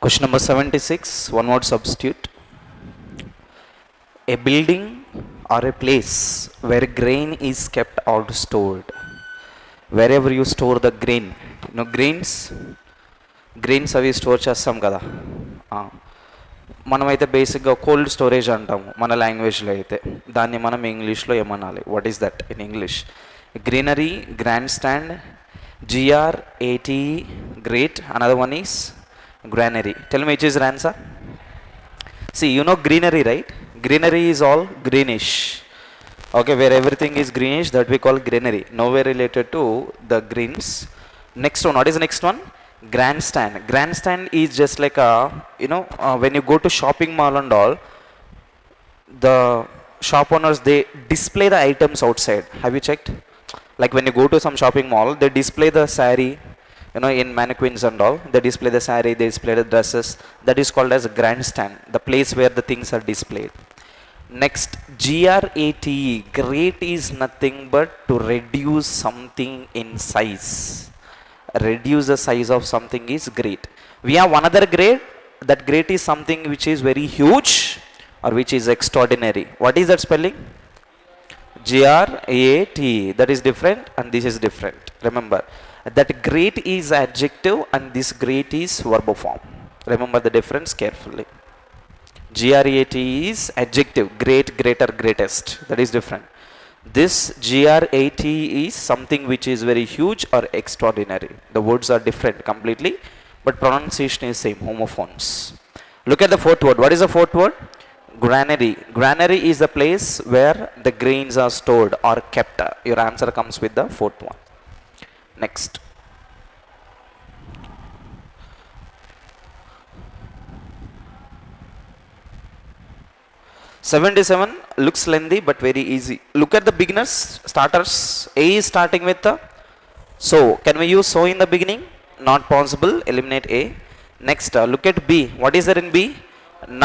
Question number 76, one word substitute. A building or a place where grain is kept or stored. Wherever you store the grain, grains అవి store చేస్తాం కదా, మనమైతే బేసిక్గా cold storage అంటాము మన లాంగ్వేజ్లో. అయితే దాన్ని మనం ఇంగ్లీష్లో ఏమనాలి? What is that in English? Greenery, grand stand, GRATE, great. Another one is granary. Tell me which is your answer. See, you know greenery, right? Greenery is all greenish. Okay, where everything is greenish, that we call greenery. Nowhere related to the greens. Next one, what is the next one? Grandstand. Grandstand is just like a, when you go to shopping mall and all, the shop owners, they display the items outside. Have you checked? Like when you go to some shopping mall, they display the saree, in mannequins and all. They display the saree, they display the dresses. That is called as a grandstand, the place where the things are displayed. Next, GRATE. Great is nothing but to reduce something in size. Reduce the size of something is great. We have one other great. That great is something which is very huge or which is extraordinary. What is that spelling? GRATE. That is different and this is different. Remember that great is adjective and this great is verb form. Remember the difference carefully. GRATE is adjective, great, greater, greatest. That is different. This GRATE is something which is very huge or extraordinary. The words are different completely, but pronunciation is same, homophones. Look at the fourth word. What is the fourth word? Granary. Granary is the place where the grains are stored or kept. Your answer comes with the fourth one. Next. '77 looks lengthy but very easy. Look at the beginners, starters. A is starting with the so. Can we use so in the beginning? Not possible. Eliminate A. Next, look at B. What is there in B?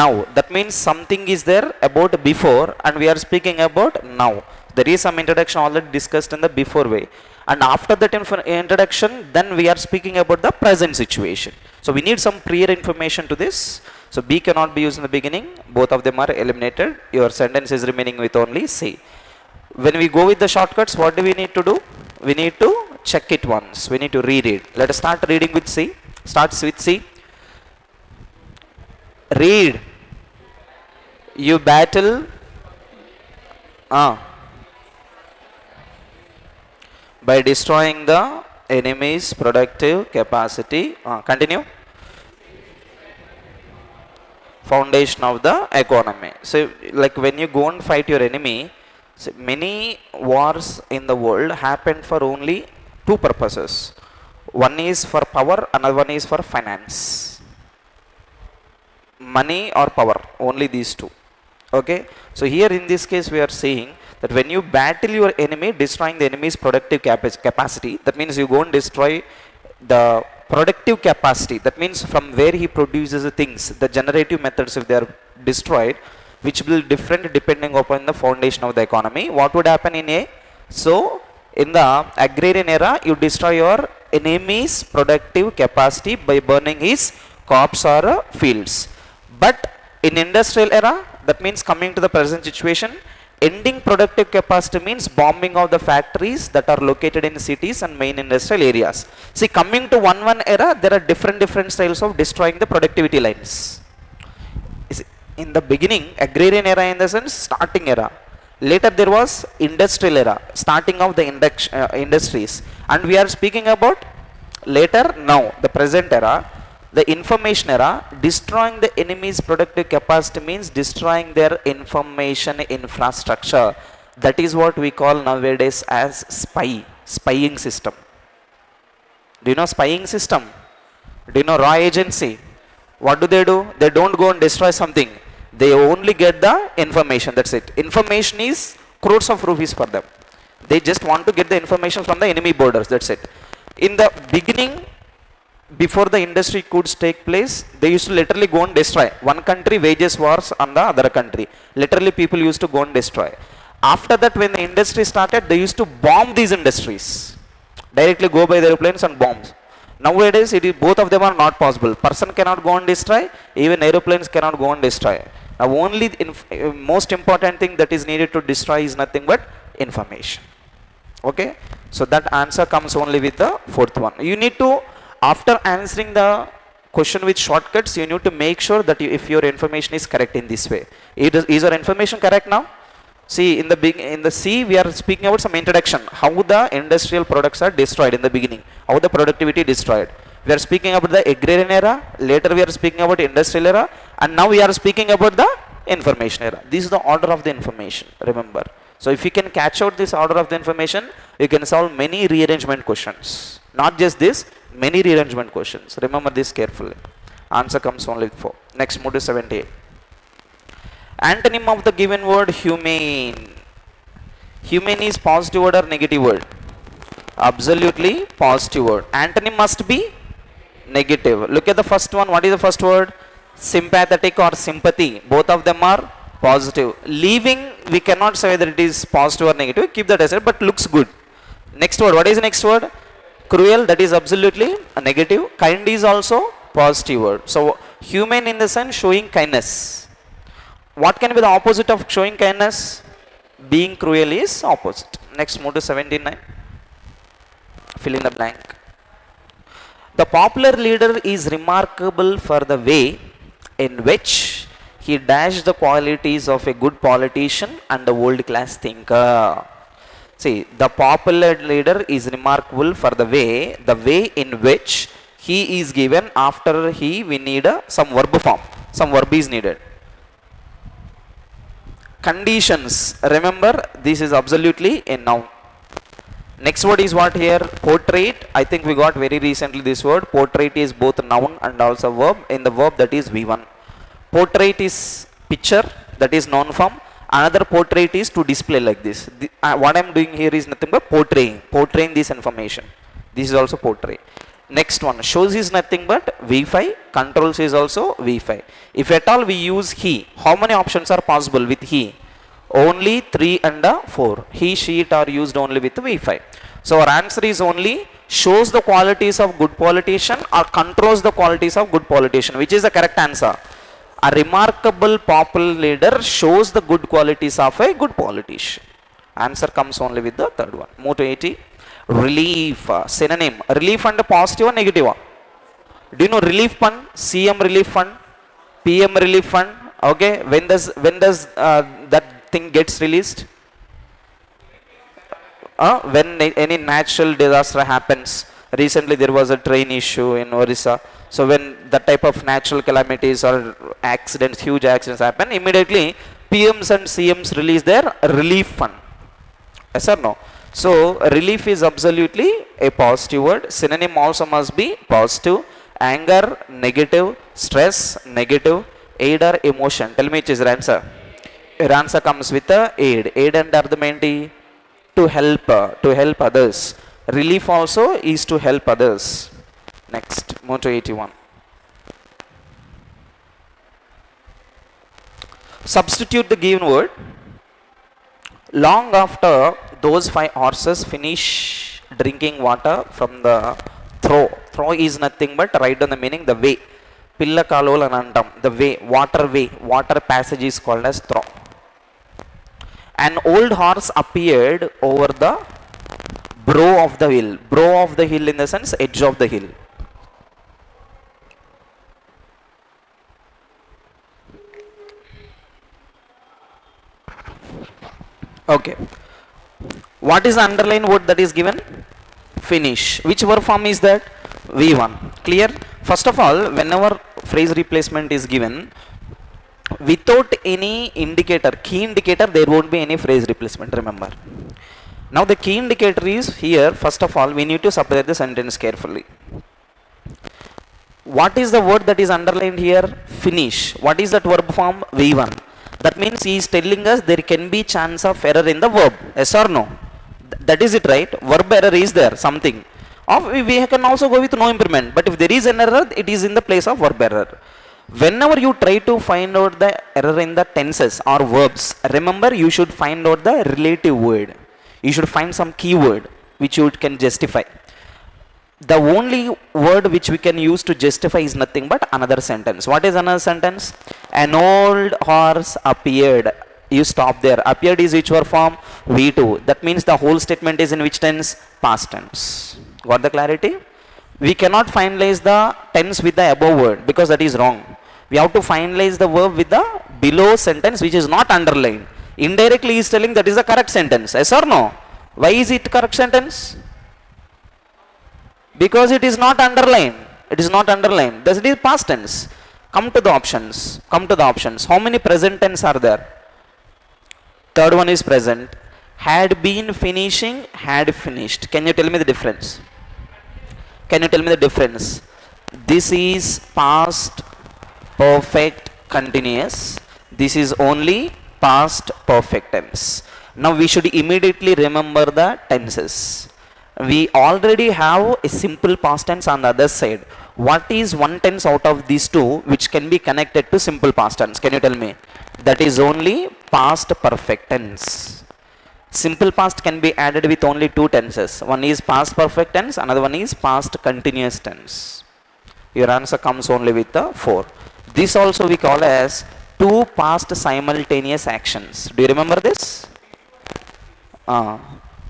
Now. That means something is there about before and we are speaking about now. There is some introduction already discussed in the before way. And after that introduction, then we are speaking about the present situation. So we need some prior information to this. So B cannot be used in the beginning. Both of them are eliminated. Your sentence is remaining with only C. When we go with the shortcuts, what do we need to do? We need to check it once. We need to reread. Let us start reading with C. Starts with C. Read. You battle. By destroying the enemy's productive capacity. Continue. Foundation of the economy. So like when you go and fight your enemy, so many wars in the world happen for only two purposes. One is for power, another one is for finance. Money or power, only these two. Okay, so here in this case we are saying that when you battle your enemy, destroying the enemy's productive capacity, that means you go and destroy the productive capacity. That means from where he produces the things, the generative methods, if they are destroyed, which will different depending upon the foundation of the economy. What would happen in A? So in the agrarian era, you destroy your enemy's productive capacity by burning his crops or fields. But in industrial era, that means coming to the present situation, ending productive capacity means bombing of the factories that are located in cities and main industrial areas. See, coming to one era, there are different styles of destroying the productivity lines. In the beginning, agrarian era in the sense, starting era. Later there was industrial era, starting of the industries. And we are speaking about later, now, the present era. The information era, destroying the enemy's productive capacity means destroying their information infrastructure. That is what we call nowadays as spying system. Do you know spying system? Do you know raw agency? What do? They don't go and destroy something. They only get the information, that's it. Information is crores of rupees for them. They just want to get the information from the enemy borders, that's it. In the beginning, before the industry could take place, they used to literally go and destroy. One country wages wars on the other country. Literally people used to go and destroy. After that, when the industry started, they used to bomb these industries. Directly go by the airplanes and bombs. Nowadays, both of them are not possible. Person cannot go and destroy, even aeroplanes cannot go and destroy. Now, only most important thing that is needed to destroy is nothing but information. Okay, so that answer comes only with the fourth one. You need to, after answering the question with shortcuts, you need to make sure that if your information is correct in this way. Is your information correct now? See, in the C, we are speaking about some introduction, how the industrial products are destroyed in the beginning, how the productivity destroyed. We are speaking about the agrarian era, later we are speaking about industrial era, and now we are speaking about the information era. This is the order of the information, remember. So if you can catch out this order of the information, you can solve many rearrangement questions. Not just this, many rearrangement questions. Remember this carefully. Answer comes only with 4. Next, move to 78. Antonym of the given word, humane. Humane is positive word or negative word? Absolutely positive word. Antonym must be negative. Look at the first one. What is the first word? Sympathetic or sympathy. Both of them are positive. Leaving, we cannot say whether it is positive or negative. Keep that aside, but looks good. Next word. What is the next word? Cruel. That is absolutely a negative. Kind is also positive word. So humane in the sense showing kindness. What can be the opposite of showing kindness? Being cruel is opposite. Next, move to 79. Fill in the blank. The popular leader is remarkable for the way in which he dashed the qualities of a good politician and a world class thinker. See, the popular leader is remarkable for the way in which he is given. After we need some verb form, some verb is needed. Conditions, remember this is absolutely a noun. Next word is what here? Portrait. I think we got very recently this word. Portrait is both noun and also verb. In the verb, that is V1. Portrait is picture, that is noun form. Another portrait is to display like this. What I am doing here is nothing but portraying this information. This is also portray. Next one, shows is nothing but V5, controls is also V5. If at all we use he, how many options are possible with he? Only 3 and 4. He, she, it are used only with V5. So our answer is only shows the qualities of good politician or controls the qualities of good politician. Which is the correct answer? A remarkable popular leader shows the good qualities of a good politician. Answer comes only with the third one. Move to 80. Relief. Synonym. Relief and positive or negative? Do you know relief fund? CM relief fund? PM relief fund? Okay. When does that thing gets released? When any natural disaster happens. Recently there was a train issue in Orissa. So when that type of natural calamities or accidents, huge accidents happen, immediately PMs and CMs release their relief fund. Yes or no? So relief is absolutely a positive word. Synonym also must be positive. Anger, negative. Stress, negative. Aid or emotion. Tell me which is your answer. Your answer comes with the aid. Aid and argumenti, to help others. Relief also is to help others. Next, move to 81. Substitute the given word. Long after those 5 horses finish drinking water from the throw. Throw is nothing but, write down the meaning, the way. Pilla kalol anantam, the way, water passage is called as throw. An old horse appeared over the brow of the hill. Brow of the hill in the sense edge of the hill. Okay. What is the underlined word that is given? Finish. Which verb form is that? V1. Clear? First of all, whenever phrase replacement is given, without any indicator, key indicator, there won't be any phrase replacement, remember. Now the key indicator is here. First of all, we need to separate the sentence carefully. What is the word that is underlined here? Finish. What is that verb form? V1. That means he is telling us there can be chance of error in the verb. Yes or no? That is it, right? Verb error is there, something. Or we can also go with no improvement. But if there is an error, it is in the place of verb error. Whenever you try to find out the error in the tenses or verbs, remember you should find out the relative word. You should find some keyword which you can justify. the only word which we can use to justify is nothing but another sentence. What is another sentence? An old horse appeared. You stop there. Appeared is which verb form? V2. That means the whole statement is in which tense? Past tense. Got the clarity? We cannot finalize the tense with the above word because that is wrong. We have to finalize the verb with the below sentence which is not underlined. Indirectly he is telling that is the correct sentence. Yes or no? Why is it correct sentence? Because it is not underlined. It is not underlined. Thus it is past tense. Come to the options. Come to the options. How many present tense are there? Third one is present. Had been finishing, had finished. Can you tell me the difference? Can you tell me the difference? This is past perfect continuous. This is only past perfect tense. Now we should immediately remember the tenses. We already have a simple past tense on the other side. What is one tense out of these two which can be connected to simple past tense? Can you tell me? That is only past perfect tense. Simple past can be added with only two tenses. One is past perfect tense, another one is past continuous tense. Your answer comes only with the 4. This also we call as two past simultaneous actions. Do you remember this? Do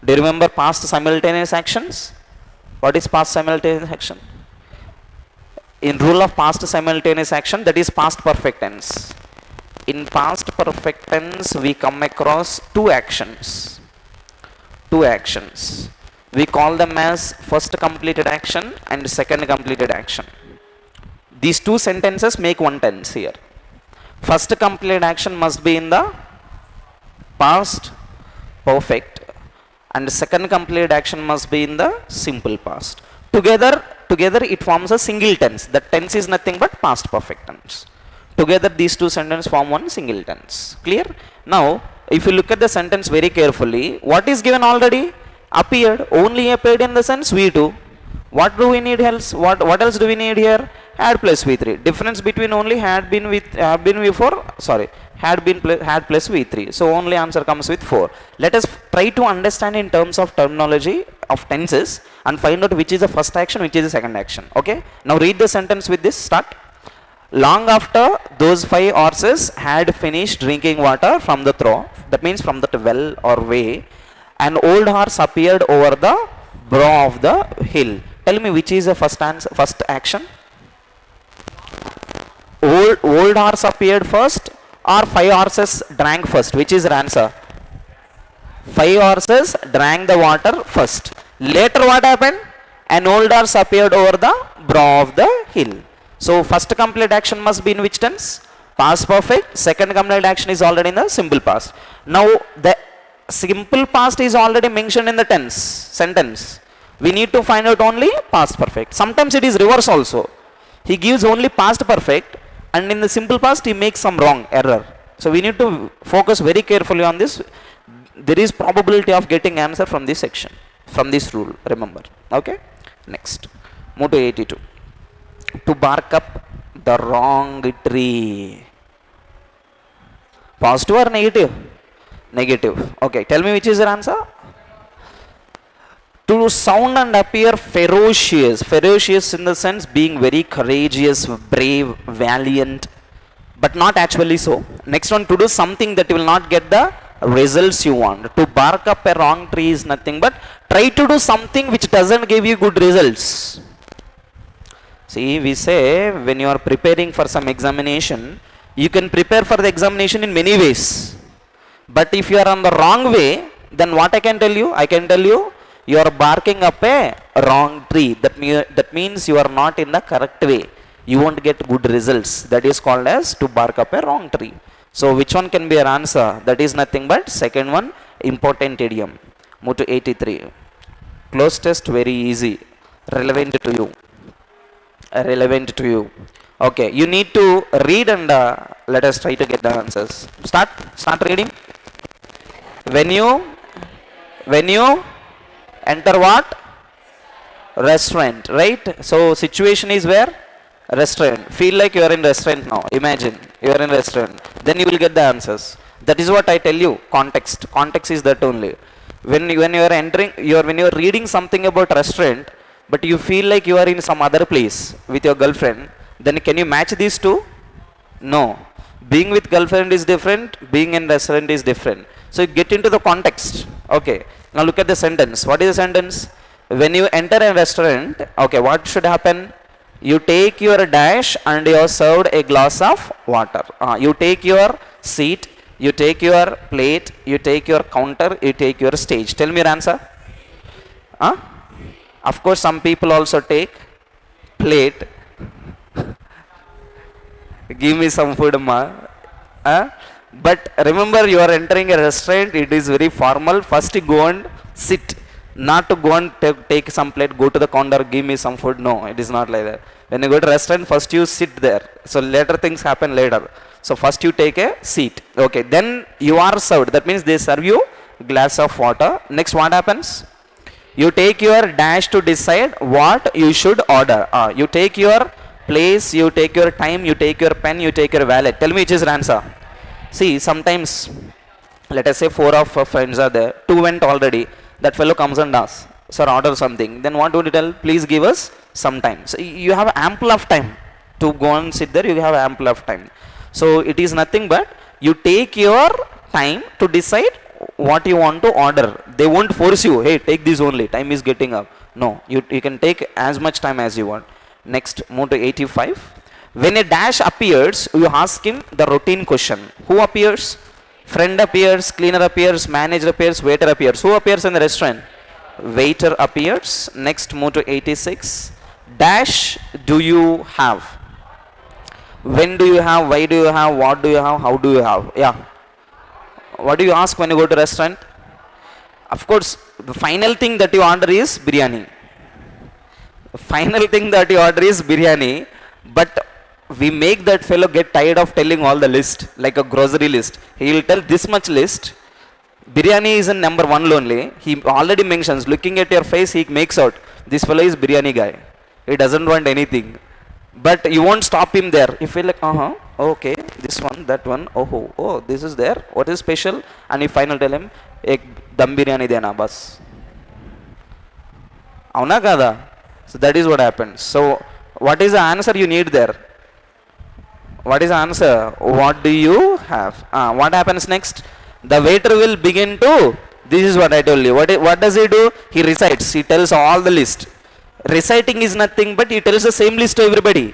you remember past simultaneous actions? What is past simultaneous action? In rule of past simultaneous action, that is past perfect tense. In past perfect tense, we come across two actions. Two actions. We call them as first completed action and second completed action. These two sentences make one tense here. First completed action must be in the past perfect and second completed action must be in the simple past. Together it forms a single tense. That tense is nothing but past perfect tense. Together these two sentences form one single tense. Clear? Now, if you look at the sentence very carefully, what is given already? Appeared. Only appeared in the sense V2. What do we need else? What else do we need here? Had plus V3. Difference between only had been plus V3. So only answer comes with 4. Let us try to understand in terms of terminology of tenses and find out which is the first action, which is the second action. Okay? Now read the sentence with this. Start. Long after those 5 horses had finished drinking water from the trough, that means from the well or way, an old horse appeared over the brow of the hill. Tell me which is the first action? Old horse appeared first or 5 horses drank first? Which is the answer? 5 horses drank the water first. Later what happened? An old horse appeared over the brow of the hill. So first complete action must be in which tense? Past perfect. Second complete action is already in the simple past. Now the simple past is already mentioned in the sentence. We need to find out only past perfect. Sometimes it is reverse also. He gives only past perfect and in the simple past he makes some wrong error. So we need to focus very carefully on this. There is probability of getting answer from this section, from this rule, remember. Okay? Next. Move to 82. To bark up the wrong tree. Positive or negative? Negative. Okay, tell me which is your answer? To sound and appear ferocious. Ferocious in the sense being very courageous, brave, valiant, but not actually so. Next one, to do something that will not get the results you want. To bark up a wrong tree is nothing but try to do something which doesn't give you good results. See, we say when you are preparing for some examination, you can prepare for the examination in many ways. But if you are on the wrong way, then what I can tell you? I can tell you, you are barking up a wrong tree. That means you are not in the correct way. You won't get good results. That is called as to bark up a wrong tree. So which one can be your answer? That is nothing but second one, important idiom. Move to 83. Close test, very easy. Relevant to you. Relevant to you. Okay, you need to read and let us try to get the answers. Start reading. When you enter what? Restaurant, right? So situation is where? Restaurant. Feel like you are in restaurant now. Imagine you are in restaurant. Then you will get the answers. That is what I tell you. Context. Context is that only. When you are entering, when you are reading something about restaurant, but you feel like you are in some other place with your girlfriend, then can you match these two? No. Being with girlfriend is different, being in restaurant is different. So you get into the context. Okay, now look at the sentence. What is the sentence? When you enter a restaurant, okay, what should happen? You take your dash and you are served a glass of water. You take your seat, you take your plate, you take your counter, you take your stage. Tell me your answer. Of course, some people also take plate. Give me some food, ma. But remember, you are entering a restaurant, it is very formal. First you go and sit, not to go and take some plate, go to the counter, give me some food. No, it is not like that. When you go to restaurant, first you sit there. So later things happen later. So first you take a seat. Okay, then you are served. That means they serve you glass of water. Next, what happens? You take your dash to decide what you should order. You take your place, you take your time, you take your pen, you take your wallet. Tell me which is your answer. See, sometimes, let us say 4 of our friends are there, 2 went already. That fellow comes and asks, sir, order something. Then what would you tell? Please give us some time. So you have ample of time to go and sit there, you have ample of time. So it is nothing but you take your time to decide what you want to order. They won't force you, hey, take this only, time is getting up. No, you can take as much time as you want. Next, move to 85. When a dash appears, you ask him the routine question. Who appears? Friend appears, cleaner appears, manager appears, waiter appears. Who appears in the restaurant? Waiter appears. Next, move to 86. Dash do you have? When do you have? Why do you have? What do you have? How do you have? Yeah. What do you ask when you go to restaurant? Of course, the final thing that you order is biryani. The final thing that you order is biryani, but we make that fellow get tired of telling all the list, like a grocery list. He will tell this much list. Biryani is in number 1 only. He already mentions, looking at your face, he makes out, this fellow is biryani guy. He doesn't want anything. But you won't stop him there. You feel like, okay, this one, that one, oh, this is there. What is special? And you finally tell him, ek dum biryani dena bas. Avuna kada? So that is what happens. So what is the answer you need there? What is the answer? What do you have? What happens next? The waiter will begin to, this is what I told you. What does he do? He recites. He tells all the list. Reciting is nothing but he tells the same list to everybody.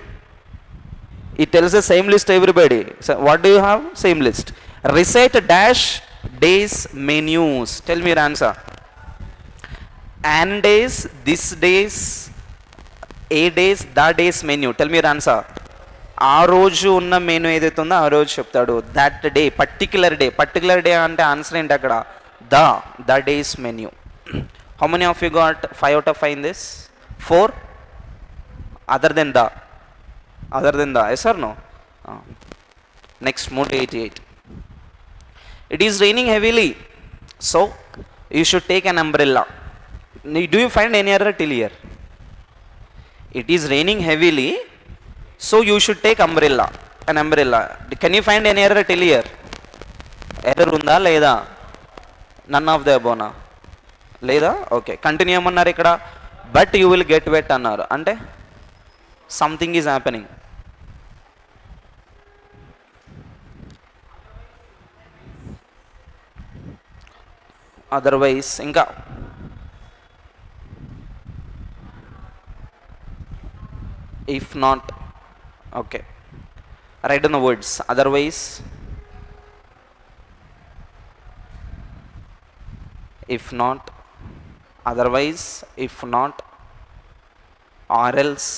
He tells the same list to everybody. So what do you have? Same list. Recite dash days menus. Tell me your answer. An days, this days, a days, the days menu. Tell me your answer. ఆ రోజు ఉన్న menu ఏదైతే ఉందో ఆ రోజు చెప్తాడు. That day, particular day అంటే answer ఏంటి అక్కడ? The days menu. How many of you got 5 out of 5 in this? 4? Other than the? Yes or no? Next, move to 88. It is raining heavily, so you should take an umbrella. Do you find any error till here? It is raining heavily, so you should take an umbrella. Can you find any error till here? Error unda leda? None of the above na? Leda? Okay. Continue అన్నారు ఇక్కడ. But you will get wet అన్నారు. అంటే something is happening. Otherwise, ఇంకా if not, okay, write down the words. Otherwise, if not, otherwise, if not, or else,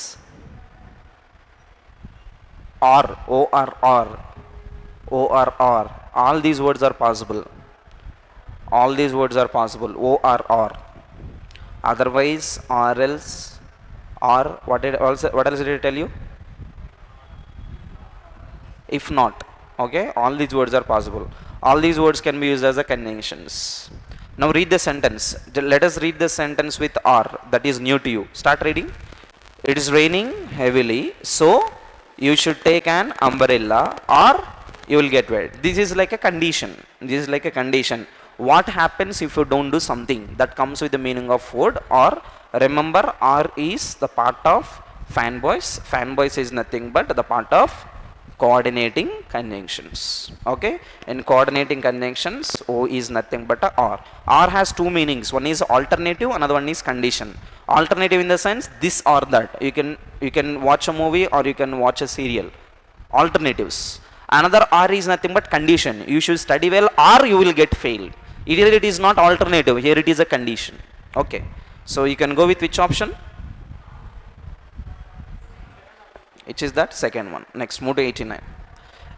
or all these words are possible. All these words are possible. Or otherwise, or else, or what else did I tell you? If not. Okay, all these words are possible. All these words can be used as a conjunctions. Now read the sentence. Let us read the sentence with or. That is new to you. Start reading. It is raining heavily, so you should take an umbrella or you will get wet. This is like a condition. This is like a condition. What happens if you don't do something? That comes with the meaning of word or Remember, R is the part of fanboys. Fanboys is nothing but the part of coordinating conjunctions. Okay, in coordinating conjunctions, O is nothing but a R. R has two meanings. One is alternative, another one is condition. Alternative in the sense this or that. You can watch a movie or you can watch a serial. Alternatives. Another R is nothing but condition. You should study well or you will get failed. Here it is not alternative, here it is a condition. Okay, so you can go with which option? Which is that second one. Next, move to 89.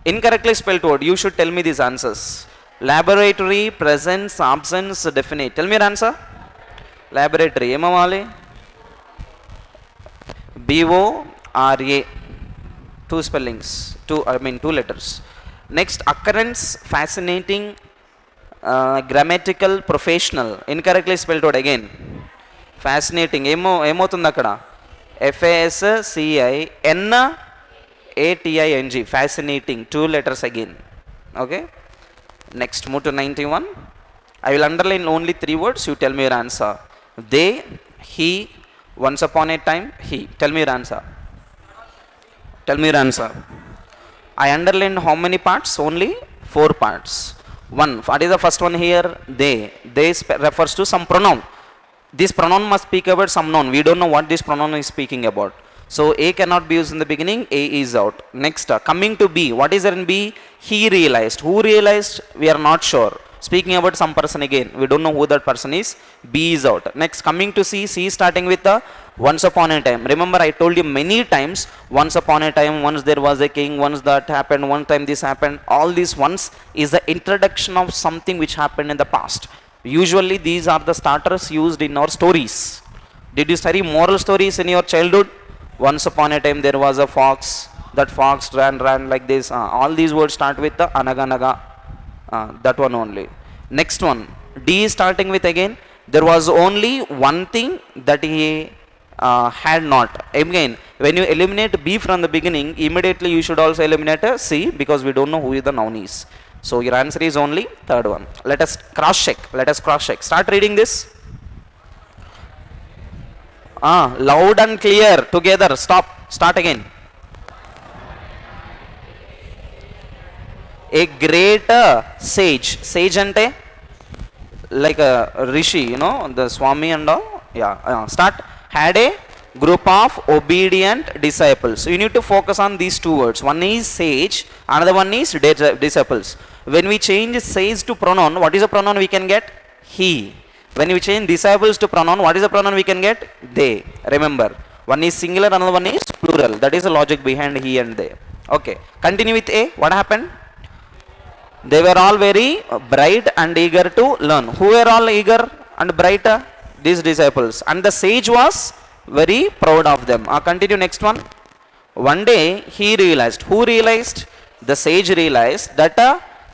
Incorrectly spelled word. You should tell me these answers. Laboratory, presence, absence, definite. Tell me your answer. Laboratory. Emavali. B-O-R-A. Two spellings. Two letters. Next, occurrence, fascinating, grammatical, professional. Incorrectly spelled word again. Fascinating. ఏమవుతుంది అక్కడ? FASCINATING. Fascinating. Two letters again. Okay. Next, move to 91. I will underline only three words. You tell me your answer. They, he, once upon a time, he. Tell me your answer. Tell me your answer. I underlined how many parts? Only 4 parts. One. What is the first one here? They. They refers to some pronoun. This pronoun must speak about some noun. We don't know what this pronoun is speaking about. So A cannot be used in the beginning. A is out. Next, coming to B. What is there in B? He realized. Who realized? We are not sure. Speaking about some person again. We don't know who that person is. B is out. Next, coming to C. C is starting with the once upon a time. Remember, I told you many times, once upon a time, once there was a king, once that happened, one time this happened. All these once is the introduction of something which happened in the past. Usually these are the starters used in our stories. Did you study moral stories in your childhood? Once upon a time there was a fox. That fox ran like this. All these words start with the anaganaga. That one only. Next one. D is starting with again. There was only one thing that he had not. Again, when you eliminate B from the beginning, immediately you should also eliminate C because we don't know who the noun is. So your answer is only third one. Let us cross check. Start reading this. Loud and clear together. Start again. A great sage. Sage ante like a rishi, the Swami and all. Yeah. Start. Had a group of obedient disciples. So you need to focus on these two words. One is sage, another one is disciples. When we change sage to pronoun, what is the pronoun we can get? He. When we change disciples to pronoun, what is the pronoun we can get? They. Remember, one is singular, another one is plural. That is the logic behind he and they. Okay. Continue with A. What happened? They were all very bright and eager to learn. Who were all eager and bright? These disciples. And the sage was very proud of them. Continue next one. One day he realized. Who realized? The sage realized that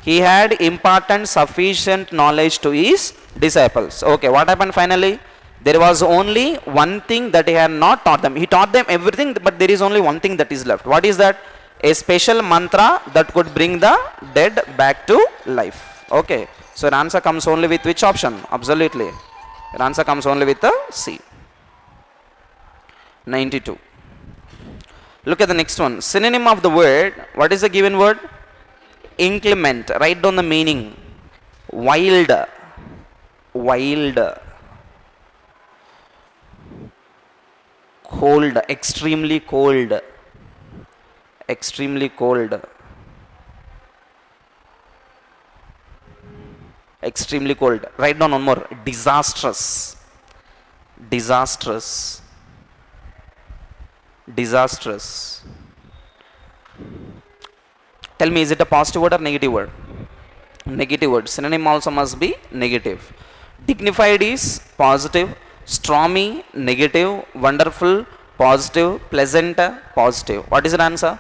he had important sufficient knowledge to his disciples. Okay, what happened finally? There was only one thing that he had not taught them. He taught them everything, but there is only one thing that is left. What is that? A special mantra that could bring the dead back to life. Okay, so your answer comes only with which option? Absolutely. Your answer comes only with the C. 92. Look at the next one. Synonym of the word. What is the given word? Inclement. Write down the meaning. Wild. Cold. Extremely cold. Write down one more. Disastrous. Tell me, is it a positive word or negative word? Negative word. Synonym also must be negative. Dignified is positive. Stormy, negative. Wonderful, positive. Pleasant, positive. What is the answer?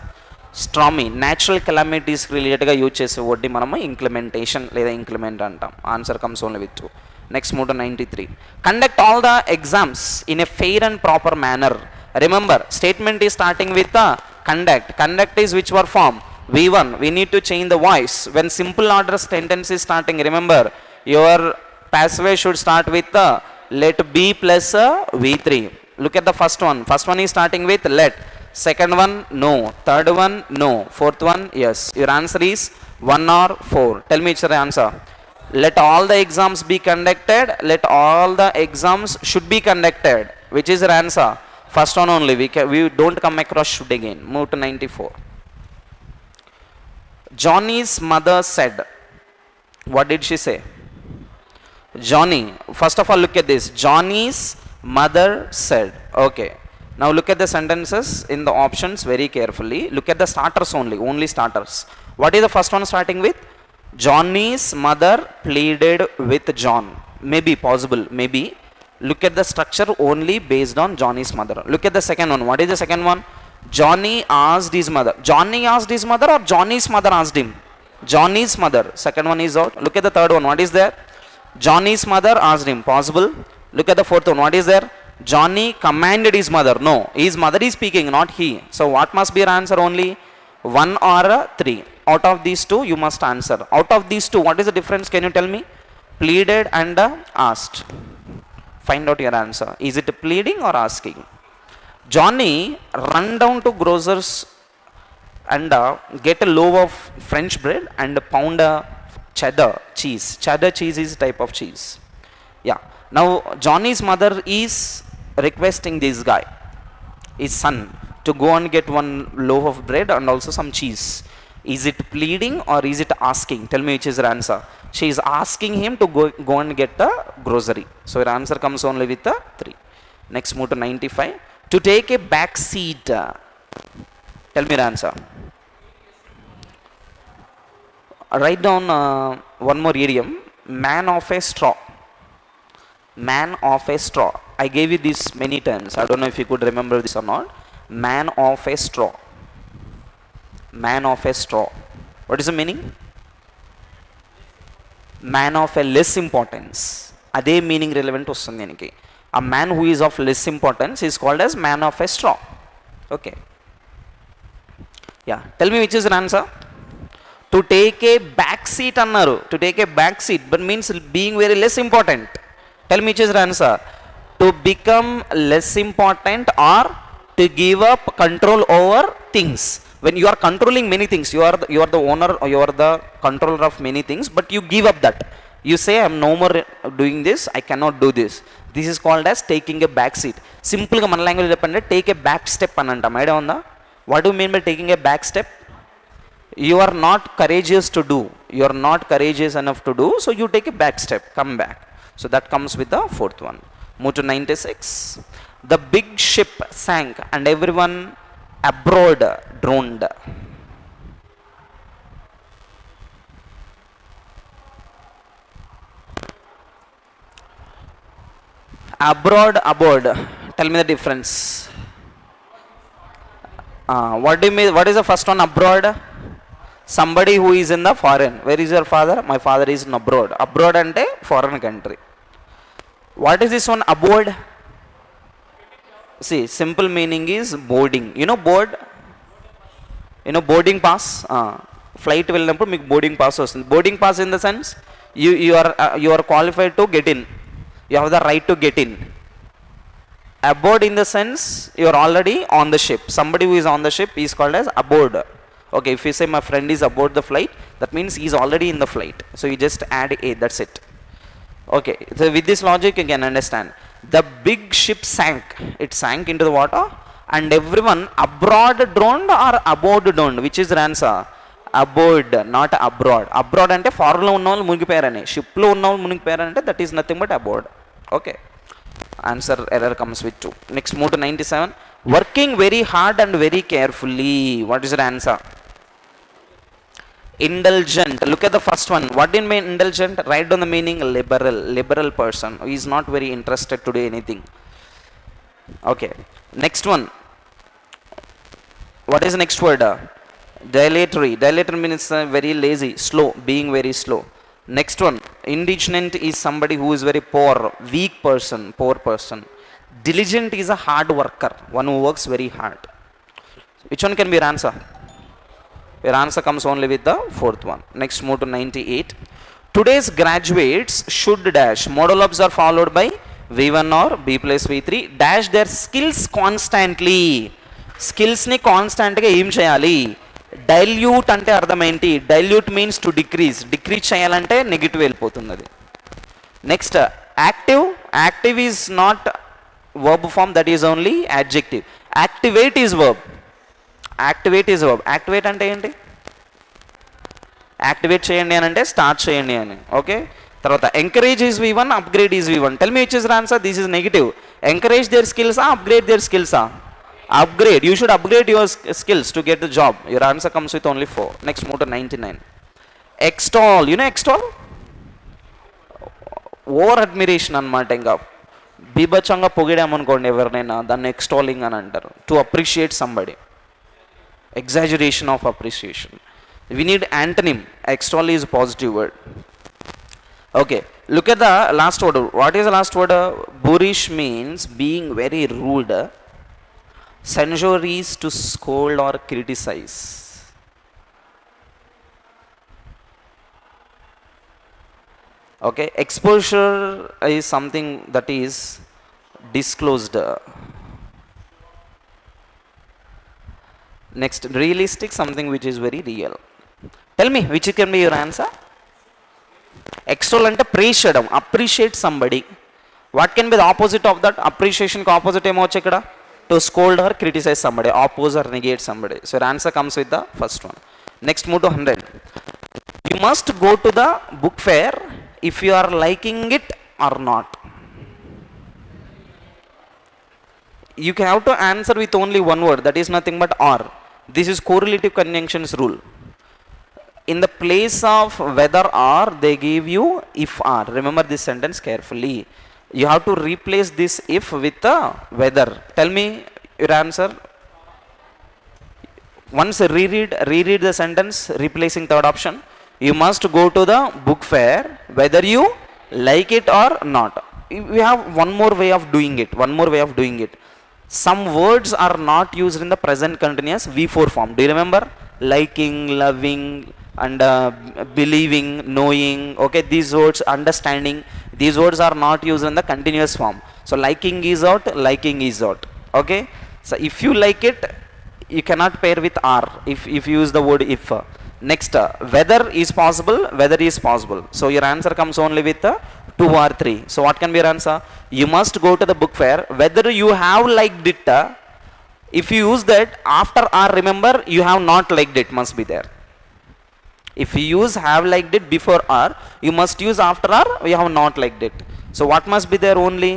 Stormy. Natural calamities related ga use chese word ni manam implementation leda inclement antam. Answer comes only with 2. Next, move to 93. Conduct all the exams in a fair and proper manner. Remember, statement is starting with the conduct. Conduct is which verb form? V1. We need to change the voice. When simple order sentence is starting, remember, your passive should start with the Let B plus V3. Look at the first one. First one is starting with let. Second one, no. Third one, no. Fourth one, yes. Your answer is 1 or 4. Tell me your answer. Let all the exams be conducted. Let all the exams should be conducted. Which is your answer? First one only. We don't come across should again. Move to 94. Johnny's mother said. What did she say? Johnny. First of all, look at this. Johnny's mother said. Okay. Now look at the sentences in the options very carefully. Look at the starters only. Only starters. What is the first one starting with? Johnny's mother pleaded with John. Maybe possible. Maybe. Look at the structure only based on Johnny's mother. Look at the second one. What is the second one? Johnny asked his mother. Johnny asked his mother or Johnny's mother asked him? Johnny's mother. Second one is out. Look at the third one. What is there? Johnny's mother asked him. Possible. Look at the fourth one. What is there? Johnny commanded his mother. No. His mother is speaking, not he. So what must be your answer only? 1 or 3. Out of these two, you must answer. Out of these two, what is the difference? Can you tell me? Pleaded and asked. Find out your answer. Is it pleading or asking? Johnny run down to grocer's and get a loaf of French bread and pound cheddar cheese. Cheddar cheese is a type of cheese. Yeah. Now Johnny's mother is requesting this guy, his son, to go and get one loaf of bread and also some cheese. Is it pleading or is it asking? Tell me which is your answer. She is asking him to go and get the grocery. So your answer comes only with a 3. Next, move to 95. To take a back seat. Tell me your answer. Write down one more idiom. Man of a straw. Man of a straw. I gave you this many times. I don't know if you could remember this or not. Man of a straw. Man of a straw. What is the meaning? Man of a less importance. Ade meaning relevant vastundi daniki. A man who is of less importance is called as man of a straw. Okay. Yeah. Tell me which is your answer. To take a back seat annaru. To take a back seat, but means being very less important. Tell me which is your answer. To become less important or to give up control over things. When you are controlling many things, you are the owner or you are the controller of many things, but you give up that. You say, I am no more doing this, I cannot do this. This is called as taking a back seat. Simple ga mana language cheppante, take a back step ananta. Idea unda? What do you mean by taking a back step? You are not courageous to do. You are not courageous enough to do, so you take a back step, come back. So that comes with the fourth one. Move to 96. The big ship sank and everyone abroad drowned. Abroad, aboard. Tell me the difference. What do you mean? What is the first one? Abroad. Somebody who is in the foreign. Where is your father? My father is in abroad. Abroad ante foreign country. What is this one? Aboard. See, simple meaning is boarding. You know board? You know boarding pass? Flight వెళ్ళినప్పుడు మీకు boarding pass వస్తుంది. Boarding pass in the sense you are qualified to get in. You have the right to get in. Aboard in the sense you are already on the ship. Somebody who is on the ship is called as aboard. Okay, if you say my friend is aboard the flight, that means he is already in the flight. So you just add a, that's it. Okay, so with this logic you can understand. The big ship sank. It sank into the water and everyone abroad drowned or aboard drowned. Which is the answer? Aboard, not abroad. Abroad ante foreign lo unna vallu munigipayarani. Ship lo unna vallu munigipayarante that is nothing but aboard. Okay. Answer error comes with 2. Next, move to 97. Working very hard and very carefully. What is the answer? Indulgent. Look at the first one. What do you mean indulgent? Write down the meaning. Liberal. Liberal person. He is not very interested to do anything. Okay. Next one. What is the next word? Dilatory. Dilatory means very lazy, slow, being very slow. Next one. Indigent is somebody who is very poor, weak person, poor person. Diligent is a hard worker, one who works very hard. Which one can be your answer? Your answer comes only with the fourth one. Next, move to 98. Today's graduates should dash. Modal verbs are followed by v1 or b plus v3 dash their skills constantly. స్కిల్స్ని కాన్స్టాంట్గా ఏం చేయాలి? Dilute అంటే అర్థం ఏంటి? Dilute means to decrease. Decrease చేయాలంటే negative వెళ్ళిపోతుంది అది. Next active. Active is not verb form, that is only adjective. Activate is verb. Activate is verb. Activate అంటే ఏంటి? యాక్టివేట్ చేయండి అని అంటే స్టార్ట్ చేయండి అని. ఓకే, తర్వాత encourage is v1, upgrade is v1. Tell me which is answer. This is negative. Encourage their స్కిల్సా, upgrade their స్కిల్సా? Upgrade. You should upgrade your skills to get the job. Your answer comes with only 4. Next, move to 99. Extol. You know extol? Over admiration అన్నమాట. ఇంకా బీభత్సంగా పొగిడామనుకోండి ఎవరినైనా, దాన్ని ఎక్స్టాలింగ్ అని అంటారు. To appreciate somebody. Exaggeration of appreciation. We need antonym. Extol is positive word. Okay, look at the last word. What is the last word? Boorish means being very rude. Censure is to scold or criticize. Okay, exposure is something that is disclosed. Next, realistic, something which is very real. Tell me which can be your answer. Extol ante praise cheyadam, appreciate somebody. What can be the opposite of that? Appreciation ko opposite em avachchu ikkada? To scold or criticize somebody, oppose or negate somebody. So your answer comes with the first one. Next, move to 100. You must go to the book fair if you are liking it or not. You can have to answer with only one word, that is nothing but or. This is correlative conjunctions rule. In the place of whether or, they give you if or. Remember this sentence carefully. You have to replace this if with a whether. Tell me your answer. Once reread the sentence, replacing third option. You must go to the book fair whether you like it or not. We have one more way of doing it. Some words are not used in the present continuous V4 form. Do you remember? Liking, loving, and believing, knowing. Okay, these words, understanding, these words are not used in the continuous form. So liking is out, liking is out. Okay, so if you like it, you cannot pair with are if you use the word if. Next, whether is possible, whether is possible. So your answer comes only with 2 or 3. So what can be your answer? You must go to the book fair whether you have liked it. If you use that after or, remember, you have not liked it must be there. If you use have liked it before or, you must use after or, you have not liked it. So what must be there? Only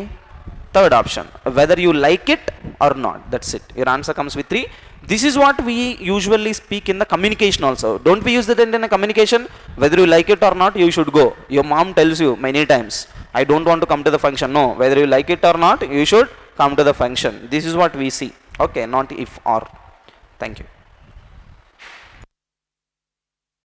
third option, whether you like it or not. That's it. Your answer comes with 3. This is what we usually speak in the communication also. Don't we use that in a communication? Whether you like it or not, you should go. Your mom tells you many times, I don't want to come to the function. No, whether you like it or not, you should come to the function. This is what we see. Okay, not if or. Thank you.